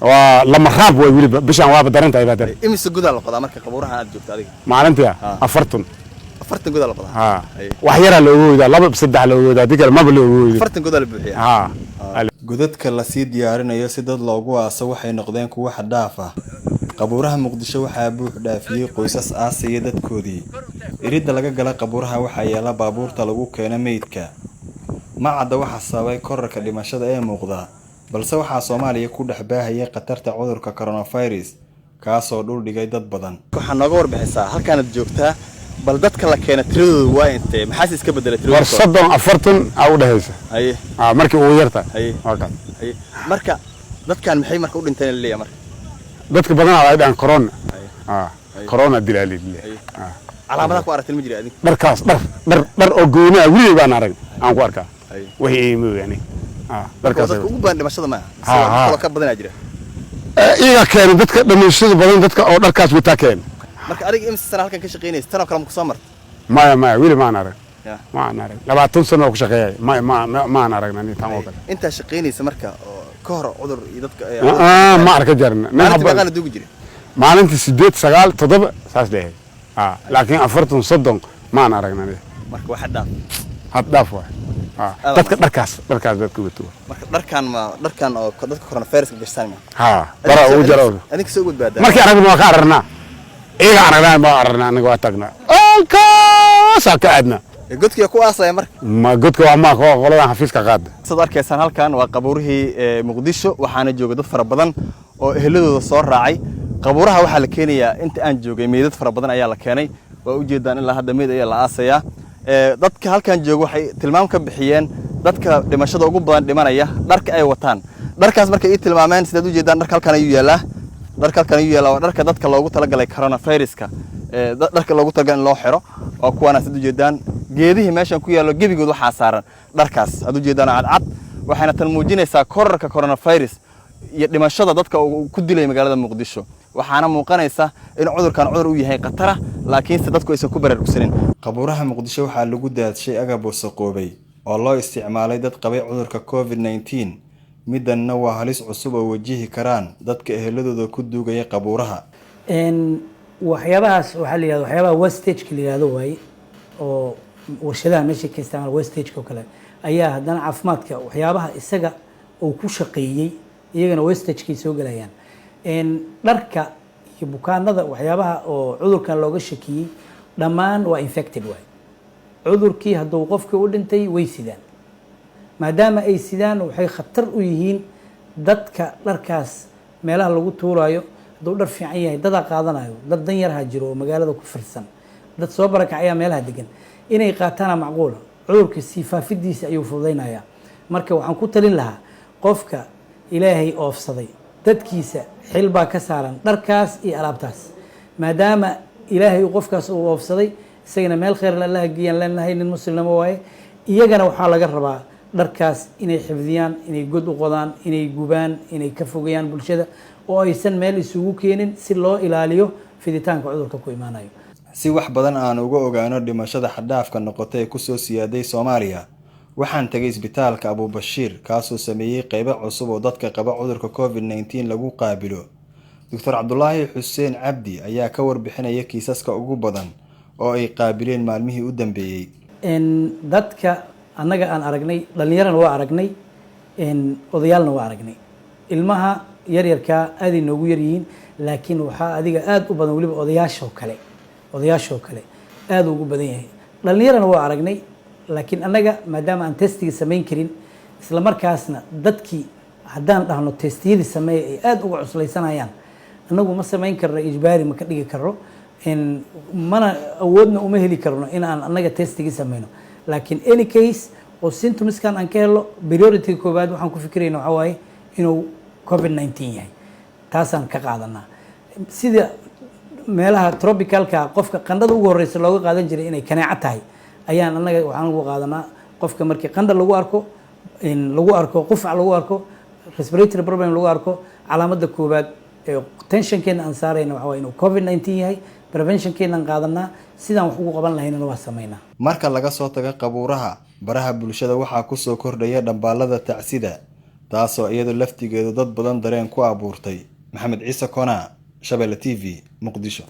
ولما خاب ويقول بشان واب درنت أي بدر. إمس جودة القضاء مركب قبورها عاد جبت عليه. ما علنتها أفرتن. أفرتن جودة القضاء. وحيرها لو إذا لب بسدح لو إذا ديك ما بلو. أفرتن جودة البحية. godadka la sii diyaarinayo si dad loogu aaso waxay noqdeen kuwo xad dhaaf ah. Qabuuraha Muqdisho waxaa buux dhaafiyay qoysas aasaya dadkoodii. Iridda laga gala qabuuraha waxaa yaala baabuurta lagu keeno meydka. Ma cadda waxa sababay kororka dhimashada ee muuqda, balse waxaa Soomaaliya ku dhex baahayay khatarta cudurka coronavirus kaasoo dhul dhigay dad badan. Waxaan nooga warbixisaa halkaan aad joogtaa bal dadka la keenay tiradoodu waa intee maxaa iska bedelay tiradoodu warsadon afartan au dhahaysa markii uu yarta marka dadkan maxay marka u dhinteen leeyahay marka dadka badan ay dhan corona corona dilaalay calaamadaha ku aragtay ma jira adin dharkaas dhar oo gooni ah wili baan arag aan ku arkaa wixii ma yani dharkaas ugu baan dhimashada ma aha ka badan jira iyaga keenay dadka dhimashada badan dadka oo dharkaas wita keen marka adiga imsa sana halkan ka shaqeynaysa tan oo kale ma ku soo martay ma wili ma arag ma arag 20 sano ku shaqeeyay ma aragna tan oo kale inta shaqeynaysa marka ka hor cudur iyo dadka ma arka jarna ma duugi jiray maalintii 8 9 7 saas leeyahay laakiin 40 30 ma aragna marka waxa dhaaf had dhaaf waa dadka dharkaas dadka wato marka dharkan oo dadka coronavirus ka gashaan bara uu jaro adiga soo gudbaadaa markii aragna waa ka ararnaa iyaga aragna ma aragna aniga waa tagnaa saaka adna godkiya ku aasay marka ma godka waa ma qolada xafiiska qaad sida arkaysan halkan waa qabuurihii Muqdisho waxaana jooga dad fara badan oo ehladooda soo raacay qabuuraha waxa la keenayaa inta aan joogay meedad fara badan ayaa la keenay waa u jeedaan ilaa hadda meed ayaa la aasaya dadka halkan jooga waxay tilmaam ka bixiyeen dadka dhimashada ugu badan dhimanaya dharka ay wataan dharkaas markay ii tilmaameen sidaad u jeedaan dharka halkan ayuu yaalaa dharka dadka loogu talagalay coronaviruska dharka loogu talagalay in loo xiro oo kuwana sidaad u jeedaan geedihii meeshan ku yaalo gebigood waxa saaran dharkaas aad u jeedaan cadcad waxayna tan muujinaysaa kororka coronavirus iyo dhimashada dadka uu ku dilay magaalada Muqdisho waxaana muuqanaysa in cudurkan cudur uu yahay khatar laakiin dadku aysan ku baraarugsanin qabuuraha Muqdisho waxaa lagu daadshay agab wasaqoobay oo loo isticmaalay dad qabay cudurka COVID-19 midanna waa halis cusub oo wajihi karaan dadka ehladooda ku duugaya qabuuraha waxyaabahaas waxa la yiraahdo waxyaabaha wastage la yiraahdo way oo warshadaha meesha ka isticmaal wastage oo kale ayaa haddana caafimaadka waxyaabaha isaga uu ku shaqeeyay iyagana wastage-kii soo galayaan dharka iyo bukaanada waxyaabaha oo cudurkan looga shakiyay dhammaan waa infected way cudurkii hadduu qofkii u dhintay way sidaan maadaama ay sidaan waxay khatar u yihiin dadka dharkaas meelaha lagu tuurayo hadduu dhar fiican yahay dad qaadanayo dad dan yar ha jiro oo magaalada ku firsan dad soo barakacaya meelaha degan inay qaatana macquul cudurka si faafidiisa ayuu fududeynaya marka waxaan ku talin lahaa qofka ilaahay oofsaday dadkiisa xil baa ka saaran dharkaas iyo alaabtaas maadaama ilaahay qofkaas uu oofsaday isagana meel khayr la geeyaan leenahay nin muslimnimo waaye iyagana waxaa laga rabaa dharkaas inay xifdiyaan inay god u qodaan inay gubaan inay ka fogeeyaan bulshada oo aysan meel isugu keenin si loo ilaaliyo fiditaanka cudurka ku imaanayo si wax badan aan uga ogaano dhimashada xadhaafka noqotay ee ku soo siyaaday Soomaaliya waxaan tagay isbitaalka Abu Bashiir kaasoo sameeyay qayb cusub oo dadka qaba cudurka COVID-19 lagu qaabilo Dr. Abdullaahi Xuseen Cabdi ayaa ka warbixinaya kiisaska ugu badan oo ay qaabileen maalmihii u dambeeyay dadka annaga aan aragnay dhalinyarana waa aragnay odayaalna waa aragnay ilmaha yaryarka aad inoogu yar yihiin laakiin waxaa adiga aad u badan waliba odayaasha kale aad ugu badan yahay dhalinyarana waa aragnay laakiin annaga maadaama aan testiga samayn karin isla markaasna dadkii haddaan dhahno testiyadii sameeya ay aad uga cuslaysanayaan annagu ma samayn karno ijbaari ma ka dhigi karno mana awoodna uma heli karno in aan annaga testigii samayno laakiin any case oo symptomskan aan ka helo priority koobaad waxaan ku fikirayna waxa waaye inuu COVID-19 yahay taasaan ka qaadanaa sida meelaha tropicalka qofka qandhada ugu horeysa looga qaadan jiray inay kanaaco tahay ayaan annaga waxaan ugu qaadanaa qofka markii qandha lagu arko qufac lagu arko respiratory problem lagu arko calaamada koobaad ee tensionkeena aan saarayna waxa waaye inuu COVID-19 yahay preventionkeena aan qaadanaa sidaan wax ugu qaban lahaynna waa sameynaa marka laga soo tago qabuuraha baraha bulshada waxaa ku soo kordhaya dhambaalada tacsida taasoo iyadoo laftigeedu dad badan dareen ku abuurtay. Maxamed Ciise Kona, Shabeelle TV, Muqdisho.